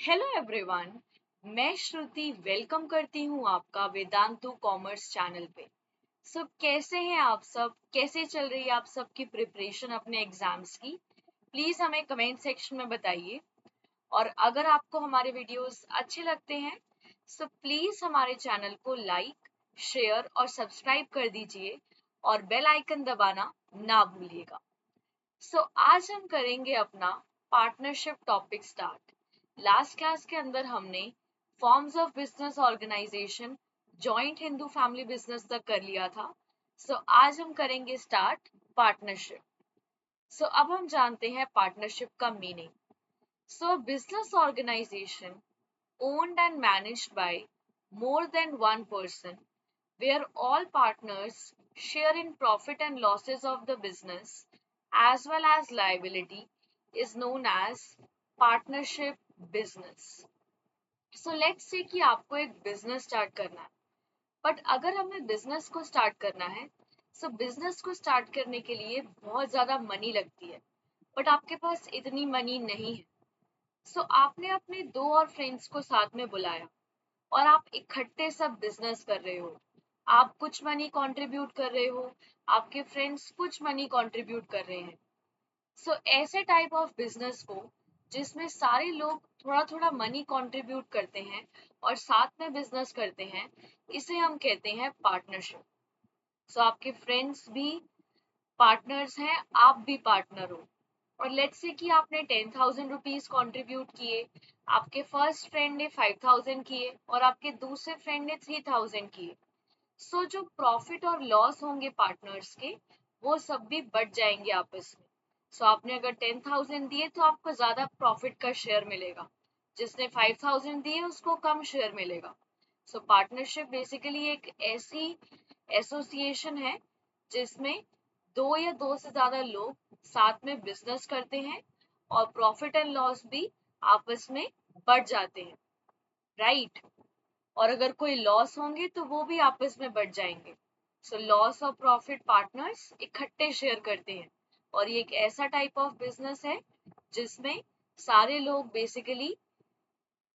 Hello everyone. मैं श्रुति welcome करती हूँ आपका वेदांतु कॉमर्स चैनल पे। कैसे हैं आप सब? कैसे चल रही है आप सबकी प्रिपरेशन अपने एग्जाम्स की? प्लीज हमें कमेंट सेक्शन में बताइए। और अगर आपको हमारे वीडियोस अच्छे लगते हैं प्लीज हमारे चैनल को लाइक, शेयर और सब्सक्राइब कर दीजिए और बेल आइकन दबाना ना भूलिएगा। आज हम करेंगे अपना partnership topic start. Last class के अंदर हमने forms of business organisation, joint Hindu family business तक कर लिया था। आज हम करेंगे स्टार्ट पार्टनरशिप। अब हम जानते हैं पार्टनरशिप का meaning. Business organisation owned and managed by more than one person, where all partners share in profit and losses of the business as well as liability, is known as partnership business. Let's say कि आपको एक business start करना है, but अगर हमें business को start करना है बिजनेस को स्टार्ट करने के लिए बहुत ज्यादा मनी लगती है, बट आपके पास इतनी मनी नहीं है। आपने अपने दो और फ्रेंड्स को साथ में बुलाया और आप इकट्ठे सब बिजनेस कर रहे हो। आप कुछ मनी कंट्रीब्यूट कर रहे हो, आपके फ्रेंड्स कुछ मनी कंट्रीब्यूट कर रहे हैं। ऐसे टाइप ऑफ बिजनेस को जिसमें सारे लोग थोड़ा थोड़ा मनी कंट्रीब्यूट करते हैं और साथ में बिजनेस करते हैं, इसे हम कहते हैं पार्टनरशिप। आपके फ्रेंड्स भी पार्टनर्स हैं, आप भी पार्टनर हो। और लेट्स से कि आपने 10,000 रुपीज कॉन्ट्रीब्यूट किए, आपके फर्स्ट फ्रेंड ने 5,000 किए और आपके दूसरे फ्रेंड ने 3,000 किए। जो प्रॉफिट और लॉस होंगे पार्टनर्स के, वो सब भी बढ़ जाएंगे आपस में। आपने अगर 10,000 दिए तो आपको ज्यादा प्रॉफिट का शेयर मिलेगा, जिसने 5,000 दिए उसको कम शेयर मिलेगा। पार्टनरशिप बेसिकली एक ऐसी एसोसिएशन है जिसमें दो या दो से ज्यादा लोग साथ में बिजनेस करते हैं और प्रॉफिट एंड लॉस भी आपस में बढ़ जाते हैं, राइट? और अगर कोई लॉस होंगे तो वो भी आपस में बढ़ जाएंगे। लॉस और प्रॉफिट पार्टनर्स इकट्ठे शेयर करते हैं और ये एक ऐसा टाइप ऑफ बिजनेस है जिसमें सारे लोग बेसिकली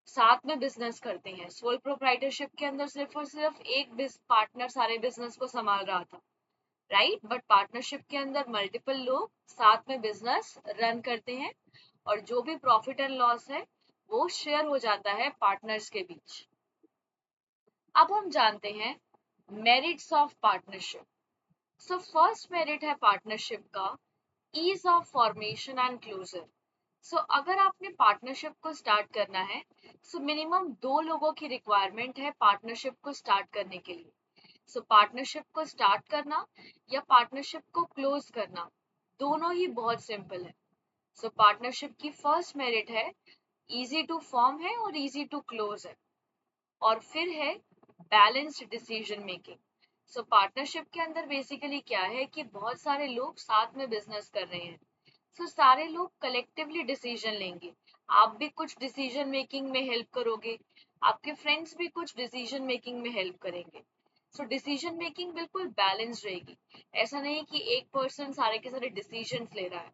साथ में बिजनेस करते हैं। सोल प्रोप्राइटरशिप के अंदर सिर्फ और सिर्फ एक पार्टनर सारे बिजनेस को संभाल रहा था, राइट? बट पार्टनरशिप के अंदर मल्टीपल लोग साथ में बिजनेस रन करते हैं और जो भी प्रॉफिट एंड लॉस है वो शेयर हो जाता है पार्टनर्स के बीच। अब हम जानते हैं merits of partnership. First merit है पार्टनरशिप का ease of formation and closure. अगर आपने पार्टनरशिप को स्टार्ट करना है मिनिमम दो लोगों की रिक्वायरमेंट है पार्टनरशिप को स्टार्ट करने के लिए। पार्टनरशिप को स्टार्ट करना या पार्टनरशिप को क्लोज करना दोनों ही बहुत सिंपल है। पार्टनरशिप की फर्स्ट मेरिट है इजी टू फॉर्म है और इजी टू क्लोज है। और फिर है बैलेंस्ड डिसीजन मेकिंग। पार्टनरशिप के अंदर बेसिकली क्या है कि बहुत सारे लोग साथ में बिजनेस कर रहे हैं, सारे लोग कलेक्टिवली डिसीजन लेंगे। आप भी कुछ डिसीजन मेकिंग में हेल्प करोगे, आपके फ्रेंड्स भी कुछ डिसीजन मेकिंग में हेल्प करेंगे। डिसीजन मेकिंग बिल्कुल बैलेंस रहेगी। ऐसा नहीं कि एक पर्सन सारे के सारे डिसीजन ले रहा है।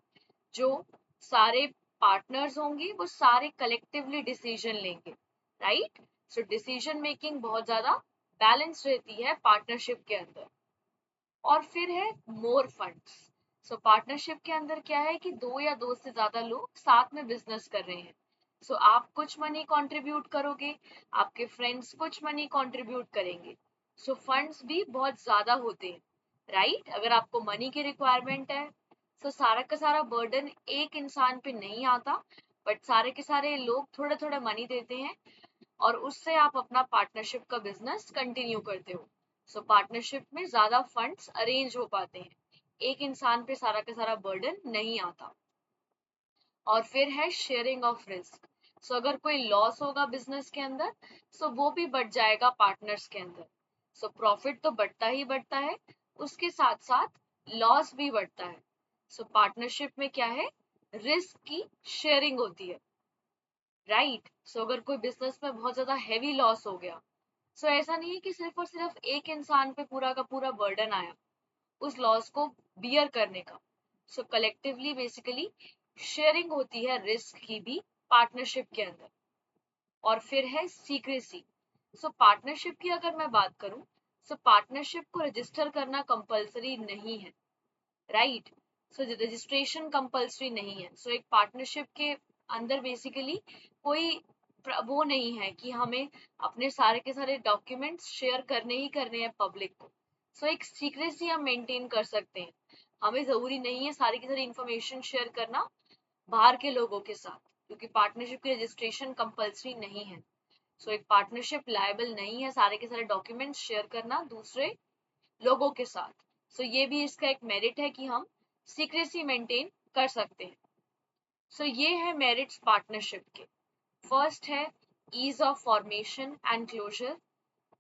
जो सारे पार्टनर्स होंगे वो सारे कलेक्टिवली डिसीजन लेंगे, राइट? डिसीजन मेकिंग बहुत ज्यादा बैलेंस रहती है पार्टनरशिप के अंदर। और फिर है मोर फंड्स। पार्टनरशिप के अंदर क्या है कि दो या दो से ज्यादा लोग साथ में बिजनेस कर रहे हैं। आप कुछ मनी कंट्रीब्यूट करोगे, आपके फ्रेंड्स कुछ मनी कंट्रीब्यूट करेंगे। फंड्स भी बहुत ज्यादा होते हैं, राइट? अगर आपको मनी की रिक्वायरमेंट है सारा का सारा बर्डन एक इंसान पे नहीं आता, बट सारे के सारे लोग थोड़ा थोड़ा मनी देते हैं और उससे आप अपना पार्टनरशिप का बिजनेस कंटिन्यू करते हो। पार्टनरशिप में ज्यादा फंड्स अरेंज हो पाते हैं, एक इंसान पे सारा का सारा बर्डन नहीं आता। और फिर है शेयरिंग ऑफ रिस्क। अगर कोई लॉस होगा बिजनेस के अंदर वो भी बढ़ जाएगा पार्टनर्स के अंदर। प्रॉफिट तो बढ़ता ही बढ़ता है, उसके साथ साथ लॉस भी बढ़ता है। पार्टनरशिप में क्या है, रिस्क की शेयरिंग होती है, राइट? अगर कोई बिजनेस में बहुत ज्यादा हैवी लॉस हो गया, ऐसा नहीं है कि सिर्फ और सिर्फ एक इंसान पे पूरा का पूरा बर्डन आया उस लॉस को बियर करने का। कलेक्टिवली बेसिकली शेयरिंग होती है रिस्क की भी पार्टनरशिप के अंदर। और फिर है सीक्रेसी। सो पार्टनरशिप की अगर मैं बात करूं, सो पार्टनरशिप को रजिस्टर करना कंपलसरी नहीं है, राइट। सो रजिस्ट्रेशन कंपलसरी नहीं है। सो एक पार्टनरशिप के अंदर बेसिकली कोई वो नहीं है कि हमें अपने सारे के सारे डॉक्यूमेंट्स शेयर करने ही करने हैं पब्लिक को। सो एक सीक्रेसी हम मेंटेन कर सकते हैं। हमें जरूरी नहीं है सारी की सारी इंफॉर्मेशन शेयर करना बाहर के लोगों के साथ, क्योंकि पार्टनरशिप की रजिस्ट्रेशन कंपलसरी नहीं है। सो एक पार्टनरशिप लायबल नहीं है सारे के सारे डॉक्यूमेंट्स शेयर करना दूसरे लोगों के साथ। सो ये भी इसका एक मेरिट है कि हम सीक्रेसी मेंटेन कर सकते हैं। सो ये है मेरिट्स पार्टनरशिप के। फर्स्ट है ease of formation and closure,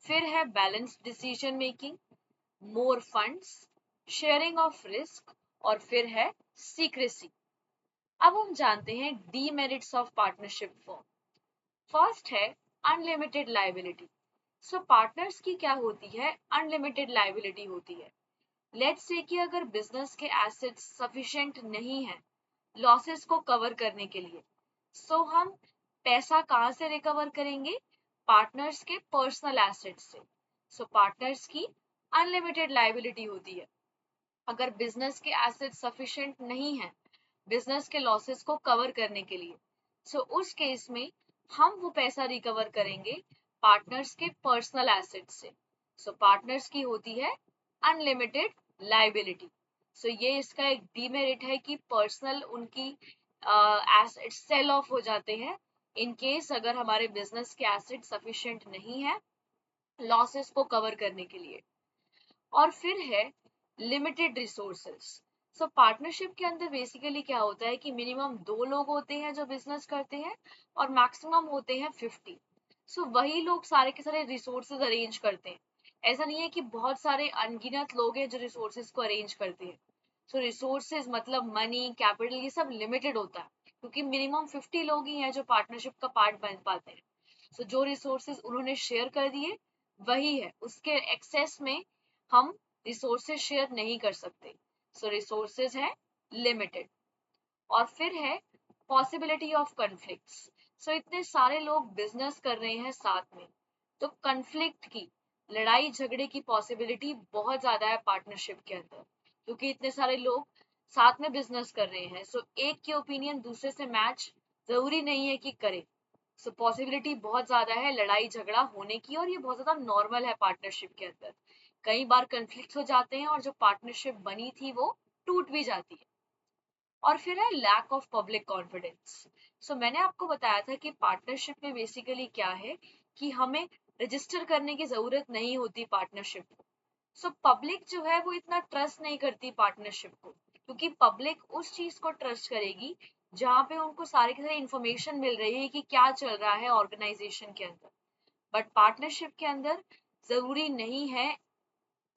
फिर है balance decision making, more funds, sharing of risk, और फिर है सीक्रेसी। अब हम जानते हैं demerits of partnership form. First है अनलिमिटेड लायबिलिटी। सो पार्टनर्स की क्या होती है, अनलिमिटेड लायबिलिटी होती है। लेट्स से कि अगर बिजनेस के एसेट्स सफिशिएंट नहीं है लॉसेस को कवर करने के लिए, सो हम पैसा कहाँ से रिकवर करेंगे, पार्टनर्स के पर्सनल एसेट्स से। सो पार्टनर्स की अनलिमिटेड लायबिलिटी होती है। अगर बिजनेस के एसेट्स सफिशिएंट नहीं है बिजनेस के लॉसेस को कवर करने के लिए, सो उस केस में हम वो पैसा रिकवर करेंगे पार्टनर्स के पर्सनल एसेट्स से। सो पार्टनर्स की होती है अनलिमिटेड लायबिलिटी। सो ये इसका एक डीमेरिट है कि पर्सनल उनकी एसेट्स सेल ऑफ हो जाते हैं इन केस अगर हमारे बिजनेस के एसेट सफिशिएंट नहीं है लॉसेस को कवर करने के लिए। और फिर है लिमिटेड रिसोर्सेस। सो पार्टनरशिप के अंदर बेसिकली क्या होता है कि मिनिमम 2 लोग होते हैं जो बिजनेस करते हैं और मैक्सिमम होते हैं 50। सो वही लोग सारे के सारे रिसोर्सेज अरेंज करते हैं। ऐसा नहीं है कि बहुत सारे अनगिनत लोग हैं जो रिसोर्सेज को अरेंज करते हैं। सो रिसोर्सेज मतलब मनी कैपिटल ये सब लिमिटेड होता है, क्योंकि मिनिमम 50 लोग ही हैं जो पार्टनरशिप का पार्ट बन पाते हैं। सो जो रिसोर्सेज उन्होंने शेयर कर दिए वही है, उसके एक्सेस में हम रिसोर्सेज शेयर नहीं कर सकते। सो रिसोर्सेज है लिमिटेड। और फिर है पॉसिबिलिटी ऑफ कन्फ्लिक्ट्स। सो इतने सारे लोग बिजनेस कर रहे हैं साथ में, तो कन्फ्लिक्ट की लड़ाई झगड़े की पॉसिबिलिटी बहुत ज्यादा है पार्टनरशिप के अंदर, क्योंकि इतने सारे लोग साथ में बिजनेस कर रहे हैं। सो एक की ओपिनियन दूसरे से मैच जरूरी नहीं है कि करे। सो पॉसिबिलिटी बहुत ज्यादा है लड़ाई झगड़ा होने की, और ये बहुत ज्यादा नॉर्मल है पार्टनरशिप के अंदर। कई बार कन्फ्लिक्ट हो जाते हैं और जो पार्टनरशिप बनी थी वो टूट भी जाती है। और फिर है लैक ऑफ पब्लिक कॉन्फिडेंस। सो मैंने आपको बताया था कि पार्टनरशिप में बेसिकली क्या है कि हमें रजिस्टर करने की जरूरत नहीं होती पार्टनरशिप को। सो पब्लिक जो है वो इतना ट्रस्ट नहीं करती पार्टनरशिप को, क्योंकि पब्लिक उस चीज को ट्रस्ट करेगी जहाँ पे उनको सारी की सारी इंफॉर्मेशन मिल रही है कि क्या चल रहा है ऑर्गेनाइजेशन के अंदर। बट पार्टनरशिप के अंदर जरूरी नहीं है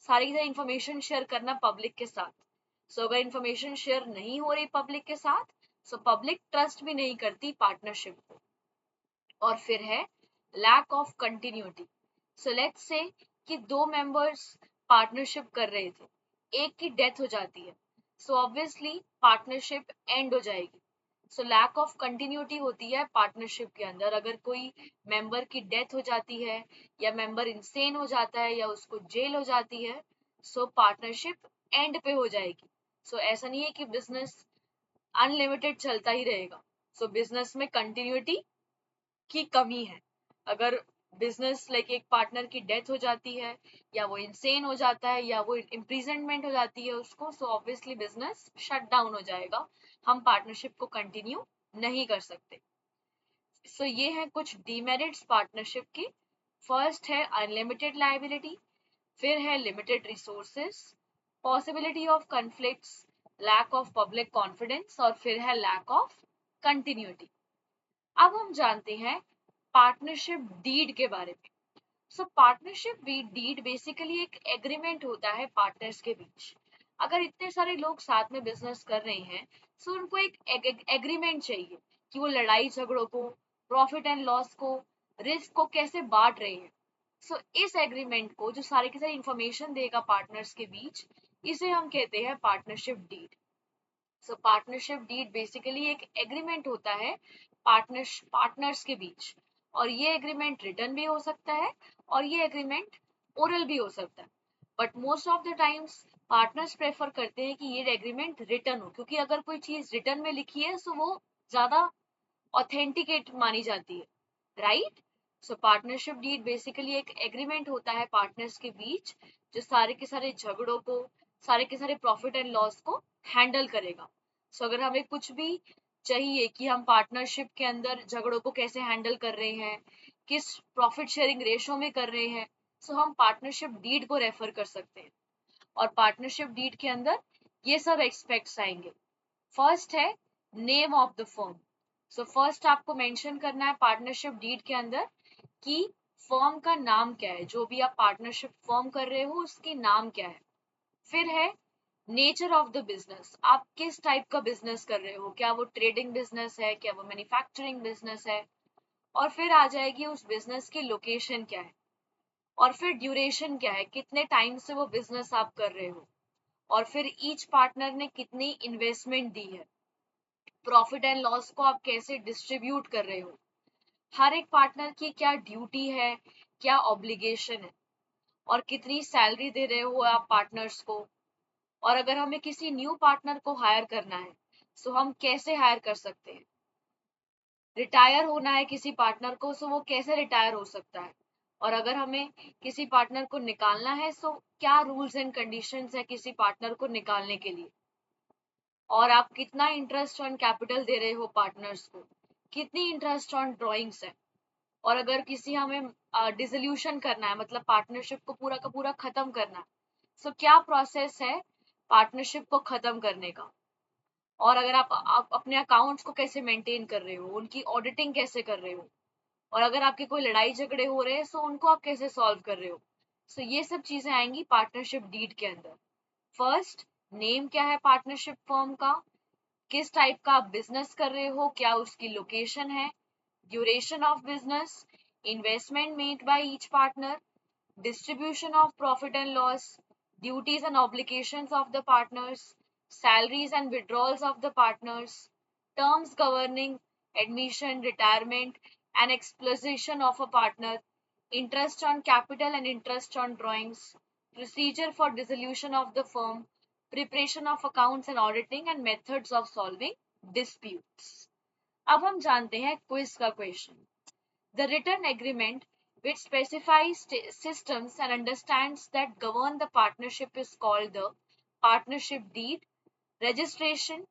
सारी की सारी इंफॉर्मेशन शेयर करना पब्लिक के साथ। सो अगर इंफॉर्मेशन शेयर नहीं हो रही पब्लिक के साथ, सो पब्लिक ट्रस्ट भी नहीं करती पार्टनरशिप को। और फिर है lack of continuity. So let's say कि 2 मेंबर्स पार्टनरशिप कर रहे थे, एक की डेथ हो जाती है, सो ऑब्वियसली पार्टनरशिप एंड हो जाएगी। सो लैक ऑफ कंटिन्यूटी होती है पार्टनरशिप के अंदर। अगर कोई मेंबर की डेथ हो जाती है या मेंबर इंसेन हो जाता है या उसको जेल हो जाती है, सो पार्टनरशिप एंड पे हो जाएगी। सो ऐसा नहीं है कि बिजनेस अनलिमिटेड चलता ही रहेगा। सो बिजनेस में कंटिन्यूटी की कमी है। अगर बिजनेस लाइक एक पार्टनर की डेथ हो जाती है या वो इंसेन हो जाता है या वो इम्प्रिजनमेंट हो जाती है उसको, so obviously business shut down हो जाएगा, हम पार्टनरशिप को कंटिन्यू नहीं कर सकते। सो ये है कुछ डीमेरिट्स पार्टनरशिप की। फर्स्ट है अनलिमिटेड लायबिलिटी, फिर है limited resources, possibility of conflicts, lack of public confidence, और फिर है लैक ऑफ कंटिन्यूटी। अब हम जानते हैं पार्टनरशिप डीड के बारे में। सो पार्टनरशिप डीड बेसिकली एक एग्रीमेंट होता है पार्टनर्स के बीच। अगर इतने सारे लोग साथ में बिजनेस कर रहे हैं, सो उनको एक एग्रीमेंट चाहिए कि वो लड़ाई झगड़ों को, प्रॉफिट एंड लॉस को, रिस्क को कैसे बांट रहे हैं। सो इस एग्रीमेंट को जो सारी की सारी इंफॉर्मेशन देगा पार्टनर्स के बीच, इसे हम कहते हैं partnership deed. So partnership deed basically एक एग्रीमेंट होता है पार्टनर्स के बीच। और ये एग्रीमेंट रिटन भी हो सकता है और ये एग्रीमेंट ओरल भी हो सकता है, but most of the times partners prefer करते हैं कि ये एग्रीमेंट रिटन हो, क्योंकि अगर कोई चीज रिटन में लिखी है तो वो ज्यादा ऑथेंटिकेट मानी जाती है, right? So partnership deed basically एक एग्रीमेंट होता है पार्टनर्स के बीच, जो सारे के सारे झगड़ों को, सारे के सारे प्रॉफिट एंड लॉस को हैंडल करेगा। सो अगर हमें कुछ भी चाहिए कि हम पार्टनरशिप के अंदर झगड़ों को कैसे हैंडल कर रहे हैं, किस प्रॉफिट शेयरिंग रेशो में कर रहे हैं, सो हम पार्टनरशिप डीड को रेफर कर सकते हैं। और पार्टनरशिप डीड के अंदर ये सब एक्सपेक्ट्स आएंगे। फर्स्ट है name of the firm. So first आपको मेंशन करना है पार्टनरशिप डीड के अंदर कि फर्म का नाम क्या है, जो भी आप पार्टनरशिप फर्म कर रहे हो उसकी नाम क्या है। फिर है नेचर ऑफ द बिजनेस, आप किस टाइप का बिजनेस कर रहे हो, क्या वो ट्रेडिंग बिजनेस है, क्या वो मैन्युफैक्चरिंग बिजनेस है। और फिर आ जाएगी उस बिजनेस की लोकेशन क्या है। और फिर ड्यूरेशन क्या है, कितने टाइम से वो बिजनेस आप कर रहे हो। और फिर ईच पार्टनर ने कितनी इन्वेस्टमेंट दी है, प्रॉफिट एंड लॉस को आप कैसे डिस्ट्रीब्यूट कर रहे हो, हर एक पार्टनर की क्या ड्यूटी है, क्या ऑब्लिगेशन है, और कितनी सैलरी दे रहे हो आप पार्टनर्स को। और अगर हमें किसी न्यू पार्टनर को हायर करना है तो हम कैसे हायर कर सकते हैं। रिटायर होना है किसी पार्टनर को तो वो कैसे रिटायर हो सकता है। और अगर हमें किसी पार्टनर को निकालना है तो क्या रूल्स एंड कंडीशंस है किसी पार्टनर को निकालने के लिए। और आप कितना इंटरेस्ट ऑन कैपिटल दे रहे हो पार्टनर्स को, कितनी इंटरेस्ट ऑन ड्रॉइंग्स है। और अगर किसी हमें डिसोल्यूशन करना है, मतलब पार्टनरशिप को पूरा का पूरा खत्म करना है, तो क्या प्रोसेस है पार्टनरशिप को खत्म करने का। और अगर आप अपने अकाउंट्स को कैसे मेंटेन कर रहे हो, उनकी ऑडिटिंग कैसे कर रहे हो। और अगर आपके कोई लड़ाई झगड़े हो रहे हैं तो उनको आप कैसे सॉल्व कर रहे हो। सो ये सब चीजें आएंगी पार्टनरशिप डीड के अंदर। फर्स्ट, नेम क्या है पार्टनरशिप फर्म का, किस टाइप का आप बिजनेस कर रहे हो, क्या उसकी लोकेशन है, duration of business, investment made by each partner, distribution of profit and loss, duties and obligations of the partners, salaries and withdrawals of the partners, terms governing admission, retirement, and exploitation of a partner, interest on capital and interest on drawings, procedure for dissolution of the firm, preparation of accounts and auditing, and methods of solving disputes. अब हम जानते हैं quiz का question. The written agreement which specifies systems and understands that govern the partnership is called the partnership deed, registration,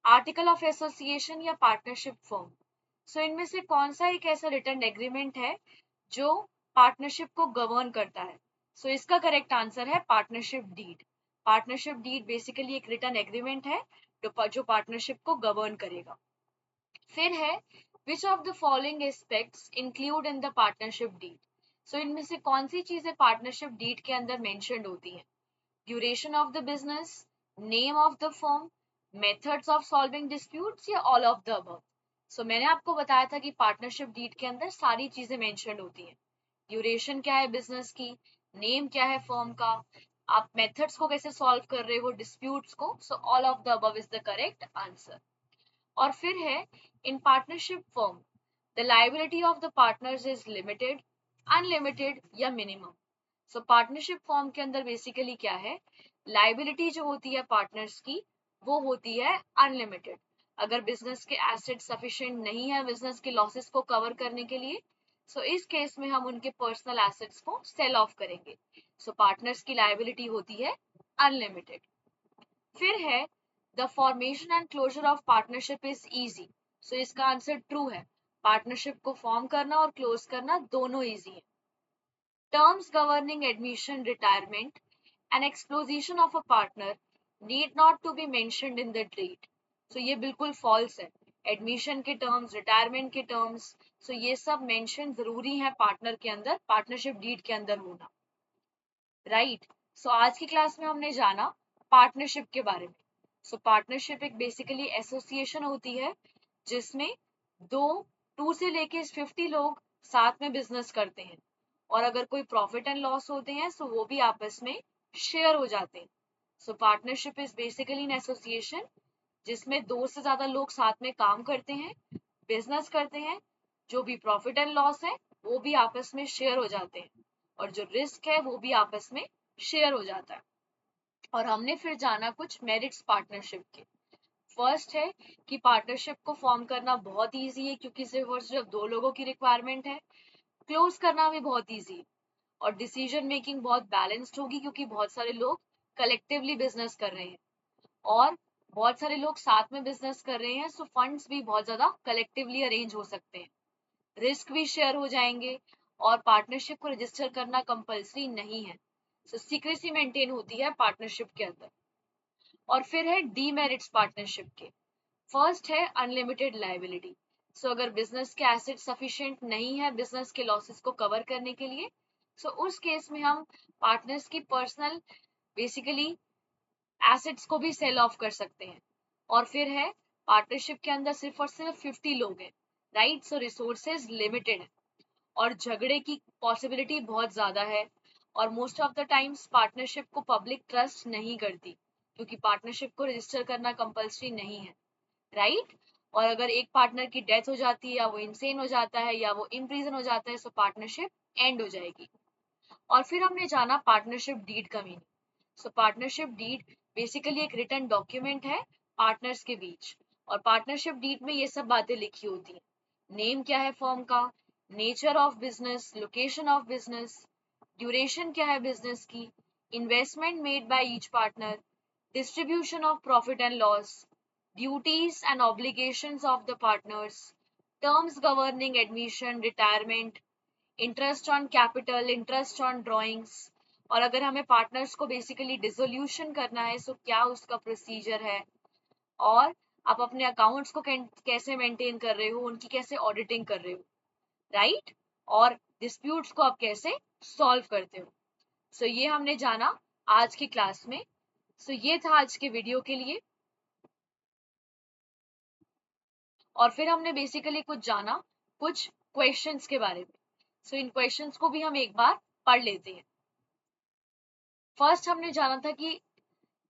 article of association या partnership form. So इनमें से कौन सा एक ऐसा written agreement है जो partnership को govern करता है। So इसका correct answer है partnership deed. Partnership deed basically एक written agreement है जो partnership को govern करेगा। फिर है which of the following aspects include in the partnership deed. So इनमें से कौन सी चीजें पार्टनरशिप डीड के अंदर मेंशन्ड होती हैं। Duration of the business, name of the firm, methods of solving disputes या ऑल ऑफ द अबव। सो मैंने आपको बताया था कि पार्टनरशिप डीड के अंदर सारी चीजें मेंशन्ड होती हैं। ड्यूरेशन क्या है बिजनेस की, नेम क्या है फर्म का, आप मेथड्स को कैसे सॉल्व कर रहे हो डिस्प्यूट्स को। So all of the above is the correct answer. और फिर है in partnership firm the liability of the partners is limited, unlimited या मिनिमम। सो पार्टनरशिप फर्म के अंदर बेसिकली क्या है, लायबिलिटी जो होती है पार्टनर्स की वो होती है अनलिमिटेड। अगर बिजनेस के एसेट सफिशिएंट नहीं है बिजनेस के लॉसेस को कवर करने के लिए, सो इस केस में हम उनके पर्सनल एसेट्स को सेल ऑफ करेंगे। सो पार्टनर्स की लायबिलिटी होती है अनलिमिटेड। फिर है the formation and closure of partnership is easy. So इसका आंसर ट्रू है, पार्टनरशिप को फॉर्म करना और क्लोज करना दोनों इजी है। Terms governing admission, retirement and expulsion of a partner need not to be mentioned in the deed. So ये बिल्कुल फॉल्स है। एडमिशन के टर्म्स, रिटायरमेंट के टर्म्स, सो ये सब मेंशन जरूरी है पार्टनर के अंदर, पार्टनरशिप डीड के अंदर होना, राइट। सो आज की क्लास में हमने जाना पार्टनरशिप के बारे में। सो पार्टनरशिप एक बेसिकली एसोसिएशन होती है जिसमें टू से लेके 50 लोग साथ में बिजनेस करते हैं। और अगर कोई प्रॉफिट एंड लॉस होते हैं तो वो भी आपस में शेयर हो जाते हैं। सो partnership is basically an association जिसमें 2 से ज्यादा लोग साथ में काम करते हैं, बिजनेस करते हैं, जो भी प्रॉफिट एंड लॉस है वो भी आपस में शेयर हो जाते हैं और जो रिस्क है वो भी आपस में शेयर हो जाता है। और हमने फिर जाना कुछ मेरिट्स पार्टनरशिप के। फर्स्ट है कि पार्टनरशिप को फॉर्म करना बहुत इजी है क्योंकि सिर्फ और सिर्फ दो लोगों की रिक्वायरमेंट है। क्लोज करना भी बहुत इजी है और डिसीजन मेकिंग बहुत बैलेंस्ड होगी क्योंकि बहुत सारे लोग कलेक्टिवली बिजनेस कर रहे हैं और बहुत सारे लोग साथ में बिजनेस कर रहे हैं, सो फंड्स भी बहुत ज्यादा कलेक्टिवली अरेंज हो सकते हैं, रिस्क भी शेयर हो जाएंगे और पार्टनरशिप को रजिस्टर करना कंपलसरी नहीं है, सो सीक्रेसी मेंटेन होती है पार्टनरशिप के अंदर। और फिर है डीमेरिट्स पार्टनरशिप के। फर्स्ट है अनलिमिटेड लायबिलिटी। सो अगर बिजनेस के एसेट सफिशिएंट नहीं है बिजनेस के लॉसेस को कवर करने के लिए, सो उस केस में हम पार्टनर्स की पर्सनल बेसिकली एसेट्स को भी सेल ऑफ कर सकते हैं। और फिर है पार्टनरशिप के अंदर सिर्फ और सिर्फ 50 लोग हैं, राइट, सो रिसोर्सेज लिमिटेड है और झगड़े की पॉसिबिलिटी बहुत ज्यादा है और most of the times partnership को पब्लिक ट्रस्ट नहीं करती क्योंकि पार्टनरशिप को रजिस्टर करना कंपलसरी नहीं है, राइट। और अगर एक पार्टनर की डेथ हो जाती है या वो इंसेन हो जाता है या वो इम्प्रिजन हो जाता है, सो पार्टनरशिप एंड हो जाएगी। और फिर हमने जाना पार्टनरशिप डीड का meaning. So partnership deed basically एक रिटन डॉक्यूमेंट है पार्टनर्स के बीच और पार्टनरशिप डीड में ये सब बातें लिखी होती हैं। नेम क्या है फर्म का, nature of business, location of business, duration क्या है बिजनेस की, investment made by each partner, distribution of profit and loss, duties and obligations of the partners, terms governing admission, retirement, interest on capital, interest on drawings। और अगर हमें partners को basically dissolution करना है सो क्या उसका प्रोसीजर है और आप अपने अकाउंट्स को कैसे मेंटेन कर रहे हो, उनकी कैसे ऑडिटिंग कर रहे हो, राइट, और डिस्प्यूट्स को आप कैसे सॉल्व करते हो। सो ये हमने जाना आज की क्लास में। सो ये था आज के वीडियो के लिए और फिर हमने बेसिकली कुछ जाना कुछ क्वेश्चंस के बारे में। सो इन क्वेश्चंस को भी हम एक बार पढ़ लेते हैं। फर्स्ट हमने जाना था कि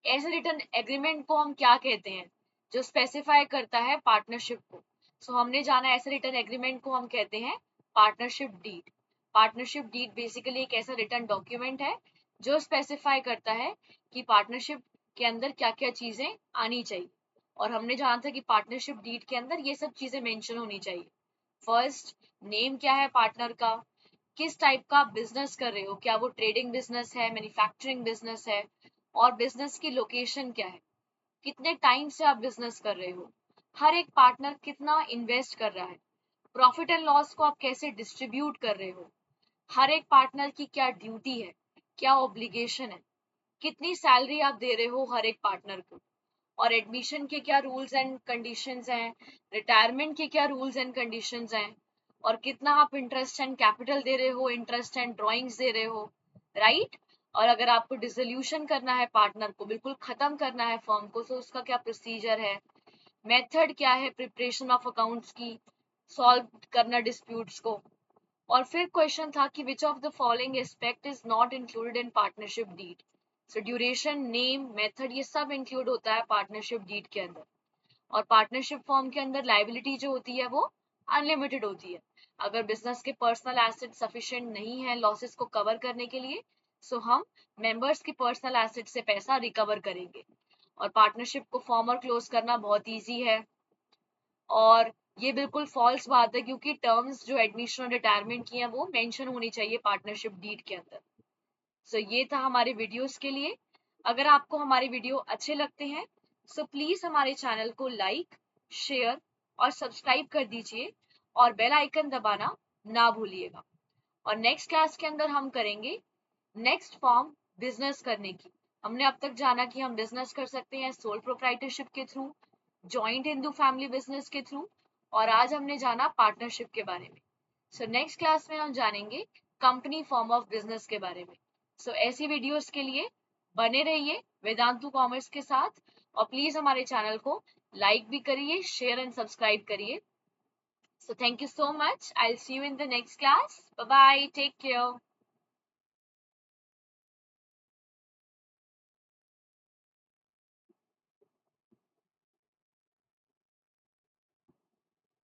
ऐसे रिटर्न एग्रीमेंट को हम क्या कहते हैं जो स्पेसिफाई करता है पार्टनरशिप को। सो हमने जाना ऐसे रिटर्न एग्रीमेंट को हम कहते हैं partnership deed. Partnership deed basically एक ऐसा रिटर्न डॉक्यूमेंट है जो स्पेसिफाई करता है कि पार्टनरशिप के अंदर क्या क्या चीजें आनी चाहिए और हमने जाना था कि पार्टनरशिप डीड के अंदर ये सब चीजें मेंशन होनी चाहिए। फर्स्ट, नेम क्या है पार्टनर का, किस टाइप का बिजनेस कर रहे हो, क्या वो ट्रेडिंग बिजनेस है, मैन्युफैक्चरिंग बिजनेस है, और बिजनेस की लोकेशन क्या है, कितने टाइम से आप बिजनेस कर रहे हो, हर एक पार्टनर कितना इन्वेस्ट कर रहा है, प्रॉफिट एंड लॉस को आप कैसे डिस्ट्रीब्यूट कर रहे हो, हर एक पार्टनर की क्या ड्यूटी है, क्या ऑब्लिगेशन है, कितनी सैलरी आप दे रहे हो हर एक पार्टनर को, और एडमिशन के क्या रूल्स एंड कंडीशंस हैं, रिटायरमेंट के क्या रूल्स एंड कंडीशंस हैं, और कितना आप इंटरेस्ट एंड कैपिटल दे रहे हो, इंटरेस्ट एंड ड्रॉइंग्स दे रहे हो, राइट। और अगर आपको डिसोल्यूशन करना है पार्टनर को, बिल्कुल खत्म करना है फर्म को, तो उसका क्या प्रोसीजर है, मेथड क्या है प्रिपरेशन ऑफ अकाउंट्स की, सॉल्व करना डिस्प्यूट्स को। और फिर क्वेश्चन था कि which of the following aspect is not included in partnership deed. So duration, name, method, ये सब इंक्लूड होता है पार्टनरशिप डीड के अंदर। और पार्टनरशिप फॉर्म के अंदर लायबिलिटी जो होती है वो अनलिमिटेड होती है। अगर बिजनेस के पर्सनल एसेट सफिशिएंट नहीं है लॉसेस को कवर करने के लिए, सो हम मेंबर्स की पर्सनल एसेट से पैसा रिकवर करेंगे। और पार्टनरशिप को फॉर्म और क्लोज करना बहुत ईजी है और ये बिल्कुल फॉल्स बात है क्योंकि टर्म्स जो एडमिशन और रिटायरमेंट की हैं वो मेंशन होनी चाहिए पार्टनरशिप डीड के अंदर। सो ये था हमारे वीडियोस के लिए। अगर आपको हमारे वीडियो अच्छे लगते हैं सो प्लीज हमारे चैनल को लाइक, शेयर और सब्सक्राइब कर दीजिए और बेल आइकन दबाना ना भूलिएगा। और नेक्स्ट क्लास के अंदर हम करेंगे नेक्स्ट फॉर्म बिजनेस करने की। हमने अब तक जाना कि हम बिजनेस कर सकते हैं सोल प्रोप्राइटरशिप के through, joint Hindu family business के थ्रू, और आज हमने जाना पार्टनरशिप के बारे में। सो नेक्स्ट क्लास में हम जानेंगे कंपनी फॉर्म ऑफ बिजनेस के बारे में। सो ऐसी वीडियोस के लिए बने रहिए वेदांतु कॉमर्स के साथ और प्लीज हमारे चैनल को लाइक भी करिए, शेयर एंड सब्सक्राइब करिए। So thank you so much. I'll see you in the next class. Bye bye. Take care.